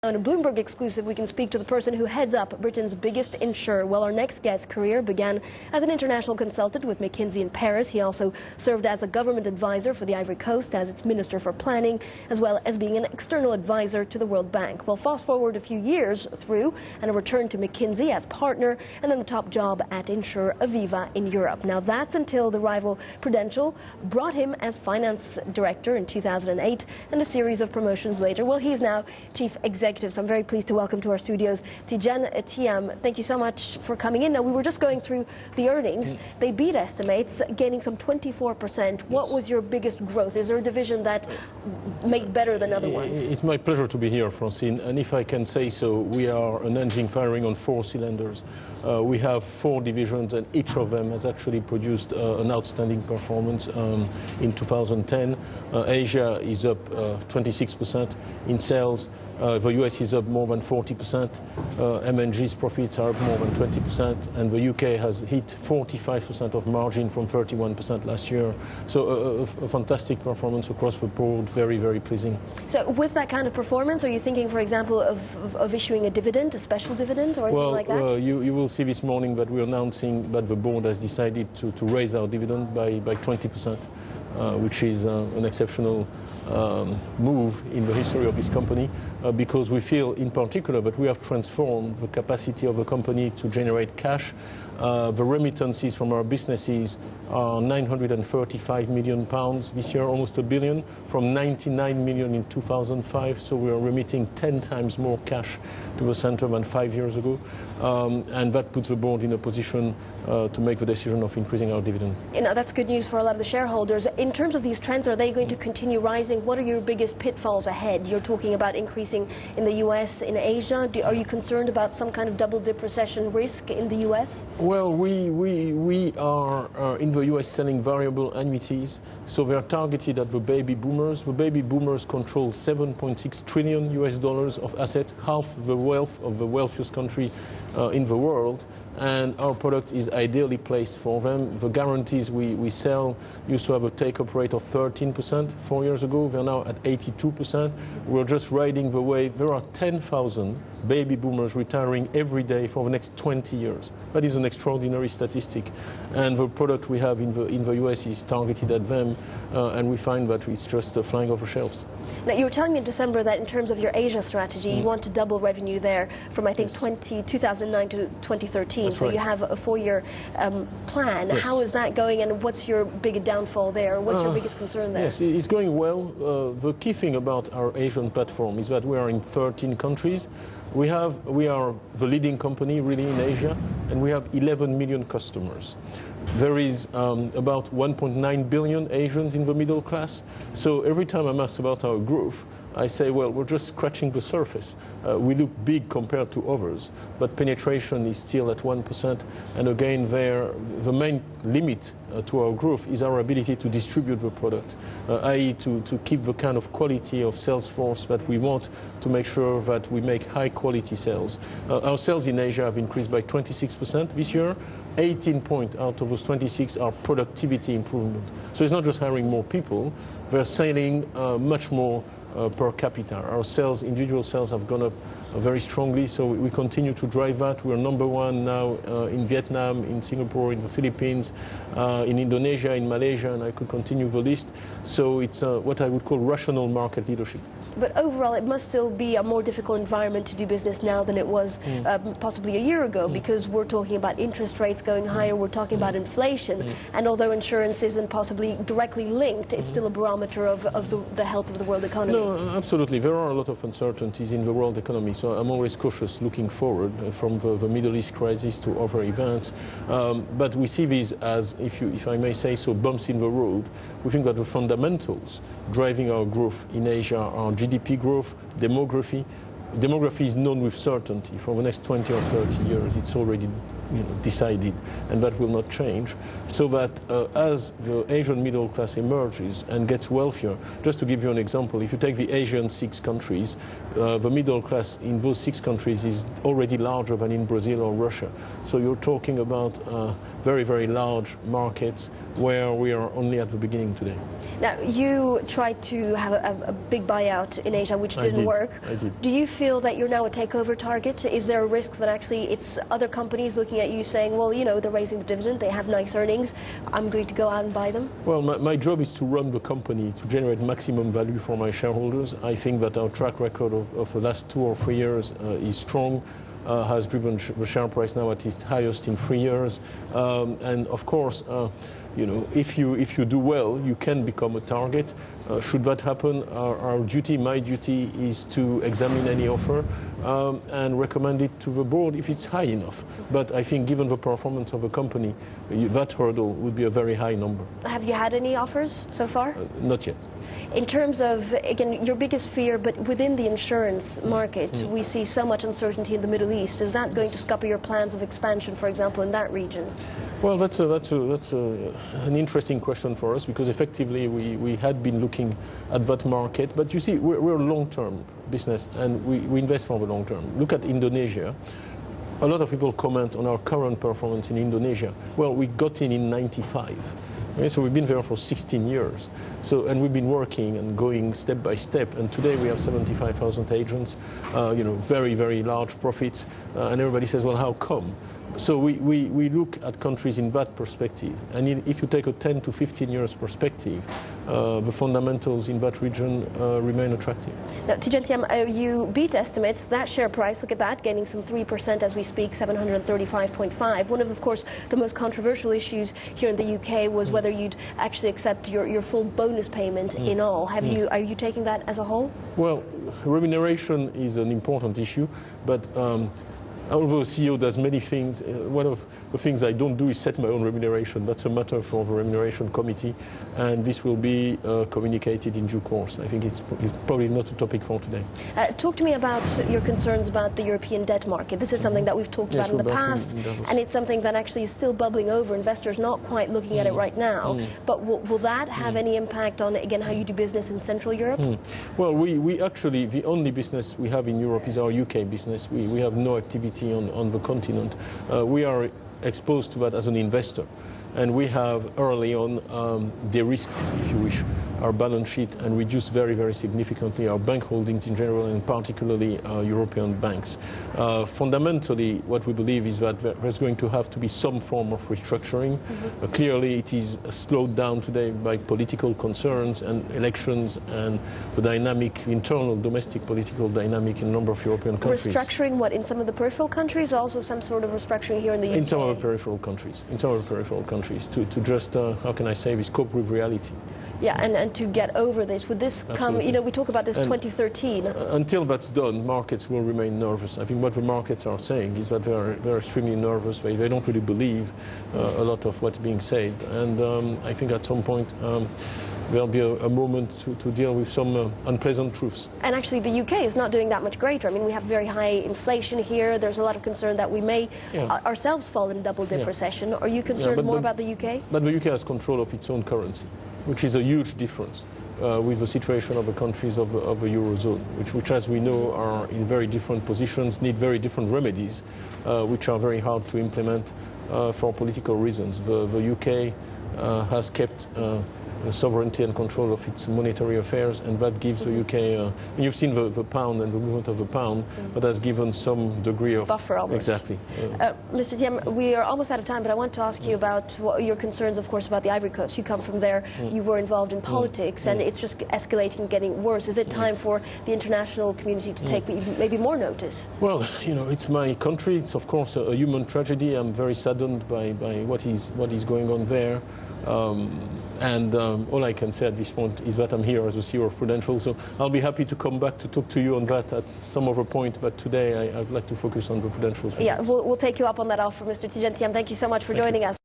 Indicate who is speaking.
Speaker 1: On a Bloomberg exclusive, we can speak to the person who heads up Britain's biggest insurer. Well, our next guest's career began as an international consultant with McKinsey in Paris. He also served as a government advisor for the Ivory Coast, as its Minister for Planning, as well as being an external advisor to the World Bank. Well, fast forward a few years through and a return to McKinsey as partner, and then the top job at insurer Aviva in Europe. Now, that's until the rival Prudential brought him as finance director in 2008, and a series of promotions later. Well, he's now chief executive. So I'm very pleased to welcome to our studios Tidjane Thiam. Thank you so much for coming in. Now, we were just going through the earnings. They beat estimates, gaining some 24%. What was your biggest growth? Is there a division that made better than other ones?
Speaker 2: It's my pleasure to be here, Francine. And if I can say so, we are an engine firing on 4 cylinders. We have 4 divisions, and each of them has actually produced an outstanding performance in 2010. Asia is up 26% in sales. The US is up more than 40%. M&G's profits are up more than 20%, and the UK has hit 45% of margin from 31% last year. So a fantastic performance across the board, very, very pleasing.
Speaker 1: So with that kind of performance, are you thinking, for example, of issuing a dividend, a special dividend, or anything like that?
Speaker 2: Well, you will see this morning that we're announcing that the board has decided to raise our dividend by 20%, which is an exceptional move in the history of this company, because we feel in particular that we have transformed the capacity of the company to generate cash. The remittances from our businesses are £935 million this year, almost £1 billion, from 99 million in 2005. So we are remitting 10 times more cash to the centre than 5 years ago. And that puts the board in a position to make the decision of increasing our dividend.
Speaker 1: You know, that's good news for a lot of the shareholders. In terms of these trends, are they going to continue rising? What are your biggest pitfalls ahead? You're talking about increasing in the US, in Asia. Are you concerned about some kind of double-dip recession risk in the US?
Speaker 2: Well, we are in the US selling variable annuities, so they are targeted at the baby boomers. The baby boomers control $7.6 trillion of assets, half the wealth of the wealthiest country in the world. And our product is ideally placed for them. The guarantees we sell used to have a take-up rate of 13% 4 years ago. They're now at 82%. We're just riding the wave. There are 10,000 baby boomers retiring every day for the next 20 years. That is an extraordinary statistic. And the product we have in the US is targeted at them, and we find that it's just flying off the shelves.
Speaker 1: Now, you were telling me in December that in terms of your Asia strategy, you want to double revenue there from, I think, 2009 to 2013.
Speaker 2: That's
Speaker 1: so
Speaker 2: right.
Speaker 1: You have a 4-year plan.
Speaker 2: Yes.
Speaker 1: How is that going, and what's your big downfall there? What's your biggest concern there?
Speaker 2: Yes, it's going well. The key thing about our Asian platform is that we are in 13 countries. We are the leading company really in Asia, and we have 11 million customers. There is about 1.9 billion Asians in the middle class. So every time I'm asked about our growth, I say, well, we're just scratching the surface. We look big compared to others, but penetration is still at 1%. And again, the main limit to our growth is our ability to distribute the product, i.e. to keep the kind of quality of sales force that we want to make sure that we make high quality sales. Our sales in Asia have increased by 26% this year. 18 points out of those 26 are productivity improvement. So it's not just hiring more people, we're selling much more per capita. Our sales, individual sales, have gone up very strongly, so we continue to drive that. We're number 1 now in Vietnam, in Singapore, in the Philippines, in Indonesia, in Malaysia, and I could continue the list. So it's what I would call rational market leadership.
Speaker 1: But overall, it must still be a more difficult environment to do business now than it was possibly a year ago, because we're talking about interest rates going higher, we're talking about inflation, and although insurance isn't possibly directly linked, it's still a barometer of the health of the world economy.
Speaker 2: No, absolutely. There are a lot of uncertainties in the world economy, so I'm always cautious looking forward from the Middle East crisis to other events. But we see these as, if I may say so, bumps in the road. We think that the fundamentals driving our growth in Asia are GDP growth, demography. Demography is known with certainty for the next 20 or 30 years. It's already decided, and that will not change. So that as the Asian middle class emerges and gets wealthier, just to give you an example, if you take the Asian 6 countries, the middle class in those 6 countries is already larger than in Brazil or Russia. So you're talking about very, very large markets where we are only at the beginning today.
Speaker 1: Now, you tried to have a big buyout in Asia, which didn't work.
Speaker 2: I did.
Speaker 1: Do you feel that you're now a takeover target? Is there a risk that actually it's other companies looking at you saying, well, you know, they're raising the dividend, they have nice earnings, I'm going to go out and buy them?
Speaker 2: Well, my job is to run the company, to generate maximum value for my shareholders. I think that our track record of the last 2 or 3 years is strong. Has driven the share price now at its highest in 3 years. And of course, you know, if you do well, you can become a target. Should that happen, our duty, my duty, is to examine any offer and recommend it to the board if it's high enough. But I think given the performance of the company, that hurdle would be a very high number.
Speaker 1: Have you had any offers so far?
Speaker 2: Not yet.
Speaker 1: In terms of, again, your biggest fear, but within the insurance market, we see so much uncertainty in the Middle East. Is that going to scupper your plans of expansion, for example, in that region?
Speaker 2: Well, that's an interesting question for us, because effectively we had been looking at that market. But you see, we're a long-term business, and we invest for the long term. Look at Indonesia. A lot of people comment on our current performance in Indonesia. Well, we got in '95. Okay, so we've been there for 16 years. And we've been working and going step by step. And today we have 75,000 agents, you know, very, very large profits. And everybody says, well, how come? So we look at countries in that perspective. And if you take a 10 to 15 years perspective, the fundamentals in that region remain attractive.
Speaker 1: Now, Tidjane Thiam, you beat estimates. That share price, look at that, gaining some 3% as we speak, 735.5. One of course, the most controversial issues here in the UK was whether you'd actually accept your full bonus payment in all. Are you taking that as a whole?
Speaker 2: Well, remuneration is an important issue, but although CEO does many things, one of the things I don't do is set my own remuneration. That's a matter for the remuneration committee, and this will be communicated in due course. I think it's probably not a topic for today.
Speaker 1: Talk to me about your concerns about the European debt market. This is something that we've talked about in the past, and it's something that actually is still bubbling over. Investors not quite looking at it right now. But will that have any impact on, again, how you do business in Central Europe?
Speaker 2: Well, we actually, the only business we have in Europe is our UK business. We have no activity on the continent. We are exposed to that as an investor, and we have early on de-risked, if you wish, our balance sheet and reduced very, very significantly our bank holdings in general, and particularly European banks. Fundamentally, what we believe is that there's going to have to be some form of restructuring. Clearly, it is slowed down today by political concerns and elections and the dynamic, internal domestic political dynamic in a number of European countries.
Speaker 1: Restructuring what, in some of the peripheral countries? Also some sort of restructuring here in the UK?
Speaker 2: In some of the peripheral countries. In some of the peripheral countries, to just, how can I say this, cope with reality.
Speaker 1: Yeah, and to get over this, would this come, you know, we talk about this 2013.
Speaker 2: Until that's done, markets will remain nervous. I think what the markets are saying is that they're extremely nervous. They don't really believe a lot of what's being said. And I think at some point there'll be a moment to deal with some unpleasant truths. And
Speaker 1: actually the UK is not doing that much greater. I mean, we have very high inflation here. There's a lot of concern that we may ourselves fall in a double-dip recession. Are you concerned more about the UK?
Speaker 2: But the UK has control of its own currency, which is a huge difference with the situation of the countries of the Eurozone, which, as we know, are in very different positions, need very different remedies, which are very hard to implement for political reasons. The UK has kept sovereignty and control of its monetary affairs, and that gives the UK, and you've seen the pound and the movement of the pound, but has given some degree of
Speaker 1: buffer almost.
Speaker 2: Exactly.
Speaker 1: Mr. Thiam, we are almost out of time, but I want to ask you about your concerns, of course, about the Ivory Coast. You come from there, you were involved in politics, and it's just escalating, getting worse. Is it time for the international community to take maybe more notice?
Speaker 2: Well, you know, it's my country. It's of course a human tragedy. I'm very saddened by what is going on there. And all I can say at this point is that I'm here as a CEO of Prudential, so I'll be happy to come back to talk to you on that at some other point, but today I'd like to focus on the Prudential.
Speaker 1: Yeah, we'll take you up on that offer, Mr. Tidjane Thiam. Thank you so much for joining us.